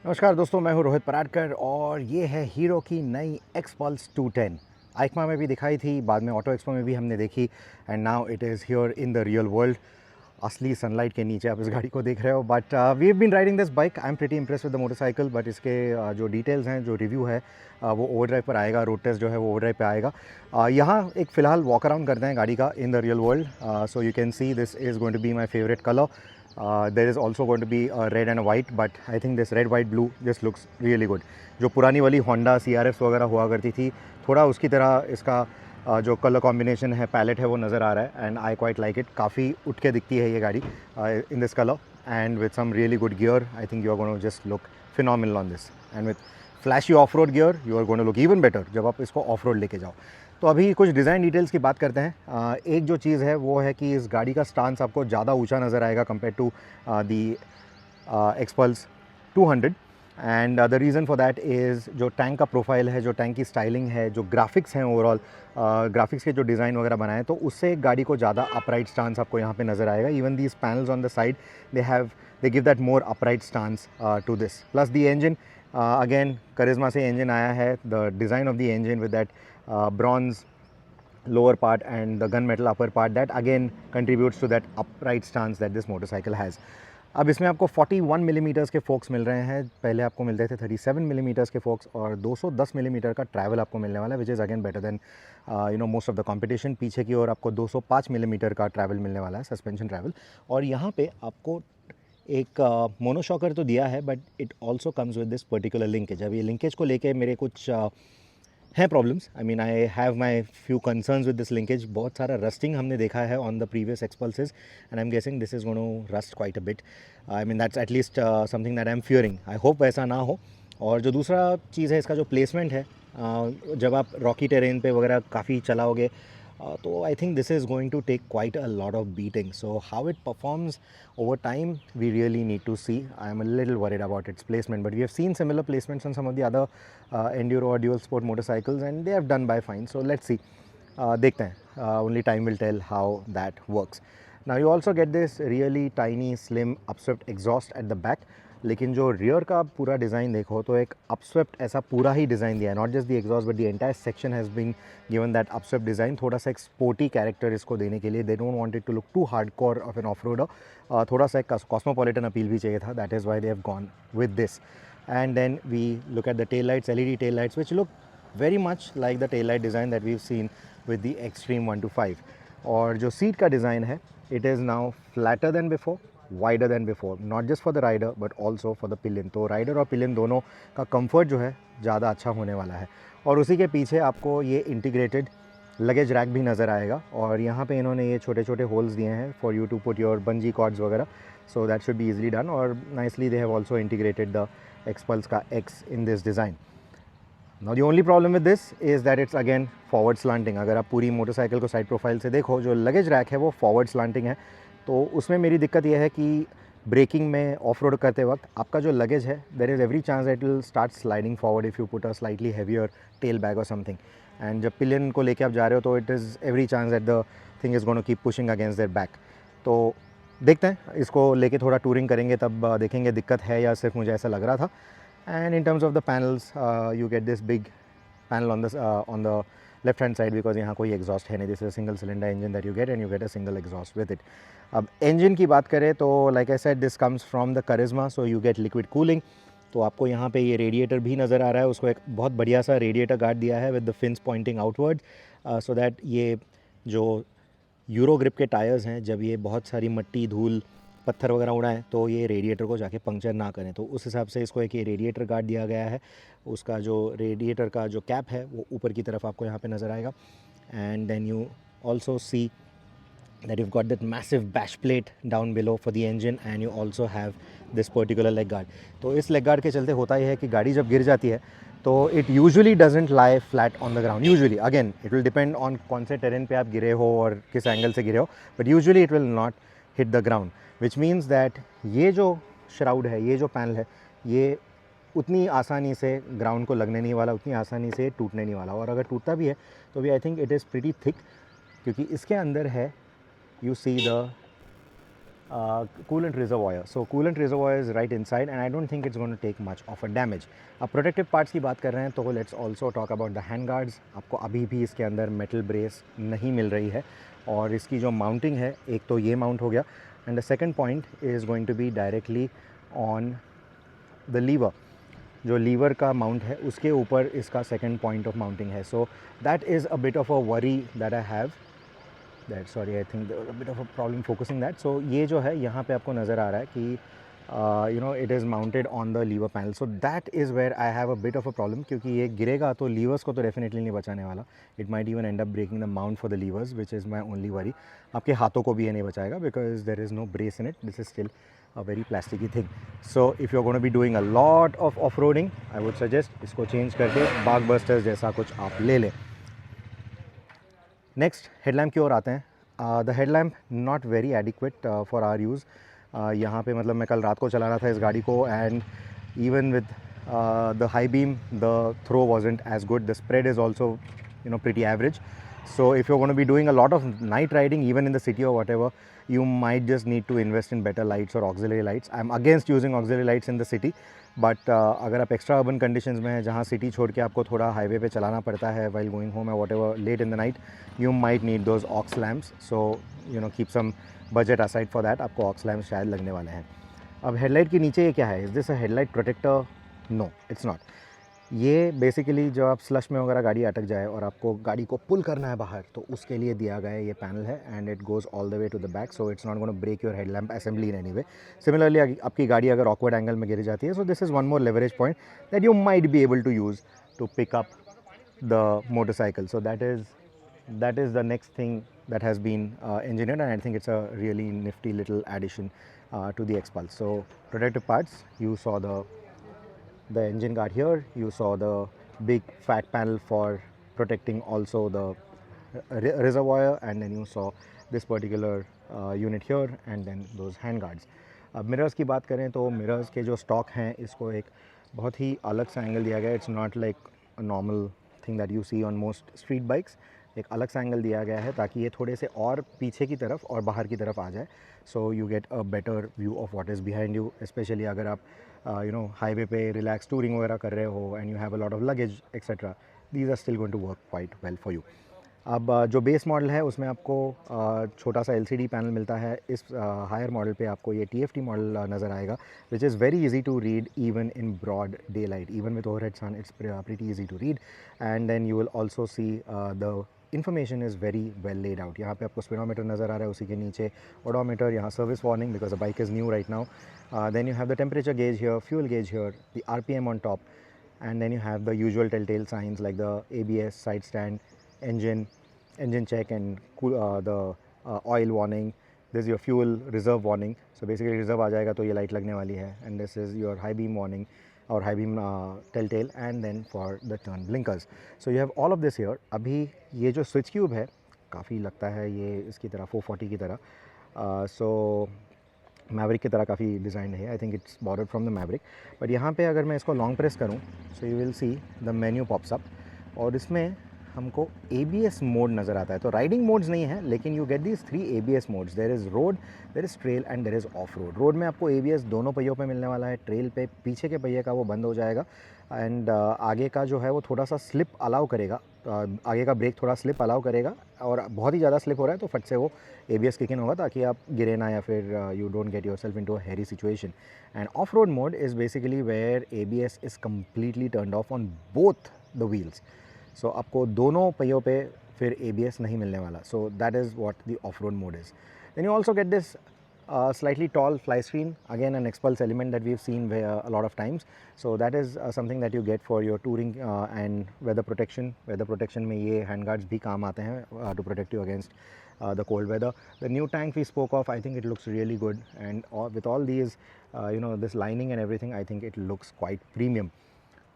नमस्कार दोस्तों, मैं हूं रोहित पराडकर और ये है हीरो की नई एक्सपल्स 210। आइकमा में भी दिखाई थी, बाद में ऑटो एक्सपो में भी हमने देखी and now it is here in the real world. असली सनलाइट के नीचे आप इस गाड़ी को देख रहे हो। But we have been riding this bike. I am pretty impress with the motorcycle. But इसके जो डिटेल्स हैं, जो रिव्यू है, वो ओवरड्राइव पर आएगा। रोड टेस्ट जो है वो ओवरड्राइव पे आएगा। यहाँ एक फ़िलहाल वॉक अराउंड करते हैं गाड़ी का in the real world. So you can see this is going to be my favourite colour. There is also going to be a red and a white, but I think this red white blue just looks really good. जो पुरानी वाली Honda CRF वगैरह हुआ करती थी, थोड़ा उसकी तरह इसका जो कलर कॉम्बिनेशन है, पैलेट है, वो नज़र आ रहा है and I quite like it. काफ़ी उठ के दिखती है ये गाड़ी in this colour and with some really good gear. I think you are going to just look phenomenal on this and with flashy off road gear you are going to look even better जब आप इसको of road लेके जाओ. तो अभी कुछ design details की बात करते हैं. एक जो चीज़ है वो है कि इस गाड़ी का स्टांस आपको ज़्यादा ऊंचा नज़र आएगा compare to the Xpulse 200. And the reason for that is जो टैंक का प्रोफाइल है, जो टैंक की स्टाइलिंग है, जो ग्राफिक्स हैं ओवरऑल, ग्राफिक्स के जो डिज़ाइन वगैरह बनाए तो उससे गाड़ी को ज़्यादा अपराइट स्टांस आपको यहाँ पे नज़र आएगा. Even these panels on the side they give that more upright stance to this. Plus the engine, again Karizma से इंजन आया है. The design of the engine with that bronze lower part and the gunmetal upper part, that again contributes to that upright stance that this motorcycle has. अब इसमें आपको 41 millimetres के focus मिल रहे हैं. पहले आपको मिलते थे 37 मिलीमीटर्स के फोक्स और 210 मिलीमीटर का ट्रैवल आपको मिलने वाला है, which is again better than most of the competition. पीछे की ओर आपको 205 मिलीमीटर का ट्रैवल मिलने वाला है, सस्पेंशन ट्रैवल. और यहाँ पे आपको एक मोनोशॉकर तो दिया है, but it also comes with this particular linkage. अब ये लिंकेज को लेके मेरे कुछ हैं problems. I mean I have my few concerns with this linkage. बहुत सारा रस्टिंग हमने देखा है on the previous Xpulses and I am guessing this is going to rust quite a bit. I mean that's at least something that I am fearing. I hope वैसा ना हो. और जो दूसरा चीज़ है, इसका जो प्लेसमेंट है, जब आप रॉकी टेरेन पे वगैरह काफ़ी चलाओगे तो I think this is going to take quite a lot of beating. So how it performs over time we really need to see. I am a little worried about its placement, but we have seen similar placements on some of the other enduro or dual sport motorcycles and they have done by fine. So let's see. देखते हैं. Only time will tell how that works. Now you also get this really tiny slim upswept exhaust at the back. लेकिन जो rear का पूरा design देखो तो एक upswept ऐसा पूरा ही डिज़ाइन दिया है. Not just the exhaust but the entire section has been given that upswept design. थोड़ा सा एक स्पोर्टी कैरेक्टर इसको देने के लिए. They don't want it to look too hardcore of an off roader. थोड़ा सा एक कॉस्मोपॉलिटन अपील भी चाहिए था. That is why they have gone with this. And then we look at the tail lights, LED tail lights, which look very much like the tail light design that we've seen with the Xtreme 125. और जो seat का design है, it is now flatter than before, wider than before, not just for the rider but also for the pillion. तो rider और pillion दोनों का comfort जो है ज़्यादा अच्छा होने वाला है. और उसी के पीछे आपको ये इंटीग्रेटेड लगेज रैक भी नज़र आएगा और यहाँ पे इन्होंने ये छोटे छोटे होल्स दिए हैं for you to put your bungee cords वगैरह. So that should be easily done. और nicely they have also integrated the Xpulse का X in this design. Now the only problem with this is that it's again forward slanting. अगर आप पूरी motorcycle को side profile से देखो, जो luggage rack है वो फॉरवर्ड स्लांटिंग है. तो उसमें मेरी दिक्कत यह है कि ब्रेकिंग में ऑफ रोड करते वक्त आपका जो लगेज है, there is every chance that will start sliding forward if you put a slightly heavier tail bag और समथिंग. एंड जब पिलियन को लेके आप जा रहे हो तो it is every chance that the thing is going to keep pushing against their back. तो देखते हैं, इसको लेके थोड़ा टूरिंग करेंगे तब देखेंगे दिक्कत है या सिर्फ मुझे ऐसा लग रहा था. And in terms of the panels, you get this big panel on the left hand side because यहाँ कोई exhaust है नहीं. This is a single cylinder engine that you get and you get a single exhaust with it. अब engine की बात करें तो like I said, this comes from the Karizma, so you get liquid cooling. तो आपको यहाँ पे ये रेडिएटर भी नज़र आ रहा है. उसको एक बहुत बढ़िया सा रेडिएटर गार्ड दिया है with the fins pointing outwards, so that ये जो यूरो ग्रिप के टायर्स हैं, जब ये बहुत सारी मट्टी, धूल, पत्थर वगैरह उड़ाएं तो ये रेडिएटर को जाके पंक्चर ना करें. तो उस हिसाब से इसको एक ये रेडिएटर गार्ड दिया गया है. उसका जो रेडिएटर का जो कैप है वो ऊपर की तरफ आपको यहाँ पे नज़र आएगा. And then you also see that you've got that massive bash plate down below for the engine and you also have this particular leg guard. तो इस leg guard के चलते होता ही है कि गाड़ी जब गिर जाती है तो it usually doesn't lie flat on the ground. Usually, again, it will depend on कौन से टेरेन पे आप गिरे हो और किस एंगल से गिरे हो, but usually it will not hit the ground, which means that ये जो shroud है, ये जो पैनल है, ये उतनी आसानी से ग्राउंड को लगने नहीं वाला, उतनी आसानी से टूटने नहीं वाला. और अगर टूटता भी है तो भी I think it is pretty thick, क्योंकि इसके अंदर है, you see the coolant reservoir. So coolant reservoir is right inside and I don't think it's going to take much of a damage. अब protective parts की बात कर रहे हैं तो let's also talk about the hand guards. आपको अभी भी इसके अंदर metal brace नहीं मिल रही है और इसकी जो mounting है, एक तो ये mount हो गया and the second point is going to be directly on the lever. जो लीवर का माउंट है उसके ऊपर इसका सेकंड पॉइंट ऑफ माउंटिंग है. So that is a bit of a worry that I have that sorry I think bit of a problem focusing that. So ये जो है यहाँ पे आपको नज़र आ रहा है कि you know it is mounted on the lever panel. So that is where I have a bit of a problem क्योंकि ये गिरेगा तो लीवर्स को तो डेफिनेटली नहीं बचाने वाला. It might even end up breaking the mount for the levers which is my only worry. आपके हाथों को भी ये नहीं बचाएगा because there is no brace in it. This is still a very plasticky thing. So if you're going to be doing a lot of off-roading, I would suggest इसको change करके Bug Busters जैसा कुछ आप ले लें. Next headlamp की ओर आते हैं. The headlamp not very adequate for our use. यहाँ पे मतलब मैं कल रात को चला रहा था इस गाड़ी को and even with the high beam the throw wasn't as good. The spread is also pretty average. So if you're going to be doing a lot of night riding even in the city or whatever, you might just need to invest in better lights or auxiliary lights. I'm against using auxiliary lights in the city, but अगर आप extra urban conditions में हैं जहाँ city छोड़ के आपको थोड़ा highway पे चलाना पड़ता है while going home or whatever late in the night, you might need those aux lamps. So keep some budget aside for that. आपको aux lamps शायद लगने वाले हैं. अब headlight के नीचे ये क्या है? Is this a headlight protector? No, it's not. ये बेसिकली जो आप स्लश में वगैरह गाड़ी अटक जाए और आपको गाड़ी को पुल करना है बाहर तो उसके लिए दिया गया ये पैनल है and it goes all the way to the back. So it's not gonna break your headlamp assembly in any way. Similarly आपकी गाड़ी अगर ऑकवर्ड एंगल में गिर जाती है so this is one more leverage point that you might be able to use to pick up the motorcycle. So that is the next thing that has been engineered and I think it's a really nifty little addition to the Xpulse. So protective parts, you saw the engine guard here, you saw the big fat panel for protecting also the reservoir and then you saw this particular unit here and then those hand guards. अब mirrors की बात करें तो mirrors के जो stock हैं इसको एक बहुत ही अलग सा एंगल दिया गया है. It's not like a normal thing that you see on most street bikes. एक अलग सा एंगल दिया गया है ताकि ये थोड़े से और पीछे की तरफ और बाहर की तरफ आ जाए. So you get a better view of what is behind you, specially अगर आप हाईवे पे रिलैक्स टूरिंग वगैरह कर रहे हो and you have a lot of luggage etcetera. These are still going to work quite well for you. अब जो base model है उसमें आपको छोटा सा LCD पैनल मिलता है. इस हायर मॉडल पे आपको ये TFT मॉडल नज़र आएगा which is very easy to read even in broad daylight. Even with overhead sun it's pretty easy to read and then you will also see the information is very well laid out. यहाँ पे आपको speedometer नज़र आ रहा है, उसी के नीचे ओडोमीटर, यहाँ service warning because the bike is new right now. Then you have the temperature gauge here, fuel gauge here, the RPM on top and then you have the usual telltale signs like the ABS, side stand, engine check and the oil warning. This is your fuel reserve warning. So basically reserve आ जाएगा तो ये light लगने वाली है and this is your high beam warning or high beam telltale and then for the turn blinkers. So you have all of this here. अभी ये जो switch cube है काफ़ी लगता है ये इसकी तरह 440 की तरह. So मैवरिक की तरह काफ़ी डिज़ाइन है. I think it's borrowed from the Maverick. But यहाँ पे अगर मैं इसको लॉन्ग प्रेस करूँ so you will see the menu pops up और इसमें हमको ABS मोड नज़र आता है. तो राइडिंग मोड्स नहीं है लेकिन you get these 3 ABS modes. There is road, there is trail and there is off road. Road में आपको ABS दोनों पहियों पे मिलने वाला है. ट्रेल पे पीछे के पहिए का वो बंद हो जाएगा एंड आगे का जो है वो थोड़ा सा स्लिप अलाउ करेगा. आगे का ब्रेक थोड़ा स्लिप अलाउ करेगा और बहुत ही ज़्यादा स्लिप हो रहा है तो फट से वो ABS किक इन होगा ताकि आप गिरे ना या फिर you don't get yourself into a hairy situation. And off road mode is basically where ABS is completely turned off on both the wheels. So आपको दोनों पहियों पे फिर ABS नहीं मिलने वाला. So that is what the off road mode is. Then you also get this slightly tall fly screen, again an Xpulse element that we've seen a lot of times. So that is something that you get for your touring and weather protection. Weather protection में ये handguards भी काम आते हैं to protect you against the cold weather. The new tank we spoke of, I think it looks really good and with all these this lining and everything, I think it looks quite premium.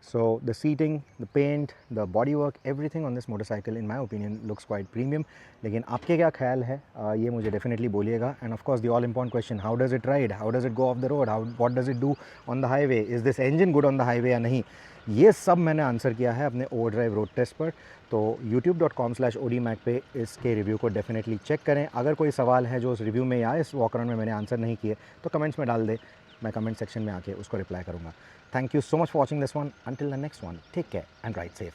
So the seating, the paint, the bodywork, everything on this motorcycle in my opinion looks quite premium. लेकिन आपके क्या ख्याल है ये मुझे definitely बोलिएगा. And of course the all important question, how does it ride, how does it go off the road, what does it do on the highway, is this engine good on the highway या नहीं, ये सब मैंने answer किया है अपने overdrive road test पर. तो youtube.com/odmac पे इसके रिव्यू को डेफिनेटली चेक करें। अगर कोई सवाल है जो उस रिव्यू में या इस वॉक अराउंड में मैंने आंसर नहीं किए तो कमेंट्स में डाल दे, मैं कमेंट सेक्शन में आके उसको रिप्लाई करूँगा। Thank you so much for watching this one. Until the next one, take care and ride safe.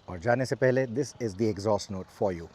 और जाने से पहले this is the exhaust note for you.